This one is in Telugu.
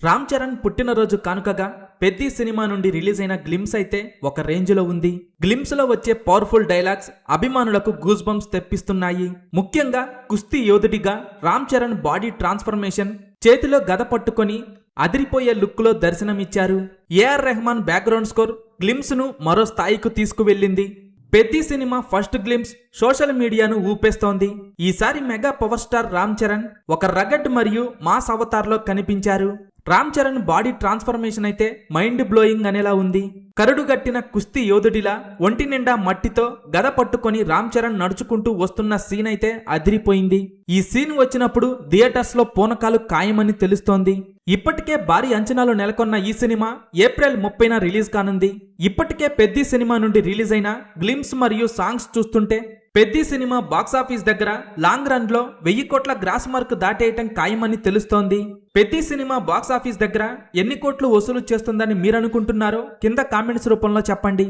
రామ్ చరణ్ పుట్టినరోజు కానుకగా పెద్ది సినిమా నుండి రిలీజ్ అయిన గ్లిమ్స్ అయితే ఒక రేంజ్లో ఉంది. గ్లిమ్స్ లో వచ్చే పవర్ఫుల్ డైలాగ్స్ అభిమానులకు గూస్ బంప్స్ తెప్పిస్తున్నాయి. ముఖ్యంగా కుస్తీ యోధుడిగా రామ్ చరణ్ బాడీ ట్రాన్స్ఫర్మేషన్, చేతిలో గద పట్టుకొని అదిరిపోయే లుక్ లో దర్శనమిచ్చారు. AR Rahman background score glimpse ను మరో స్థాయికి తీసుకువెళ్ళింది. Peddi cinema first glimpse social మీడియాను ఊపేస్తోంది. ఈసారి mega power star Ram Charan ఒక రగడ్ మరియు మాస్ అవతార్ లో కనిపించారు. రామ్ చరణ్ బాడీ ట్రాన్స్ఫర్మేషన్ అయితే మైండ్ బ్లోయింగ్ అనేలా ఉంది. కరుడుగట్టిన కుస్తీ యోధుడిలా ఒంటి నిండా మట్టితో గద పట్టుకొని రామ్ చరణ్ నడుచుకుంటూ వస్తున్న సీన్ అయితే అదిరిపోయింది. ఈ సీన్ వచ్చినప్పుడు థియేటర్స్ లో పూనకాలు ఖాయమని తెలుస్తోంది. ఇప్పటికే భారీ అంచనాలు నెలకొన్న ఈ సినిమా ఏప్రిల్ 30న రిలీజ్ కానుంది. ఇప్పటికే పెద్ది సినిమా నుండి రిలీజ్ అయిన గ్లిమ్స్ మరియు సాంగ్స్ చూస్తుంటే పెద్ది సినిమా బాక్సాఫీస్ దగ్గర లాంగ్ రన్ లో 1000 కోట్ల గ్రాస్ మార్క్ దాటేయటం ఖాయమని తెలుస్తోంది. పెద్ది సినిమా బాక్సాఫీస్ దగ్గర ఎన్ని కోట్లు వసూలు చేస్తుందని మీరనుకుంటున్నారో కింద కామెంట్స్ రూపంలో చెప్పండి.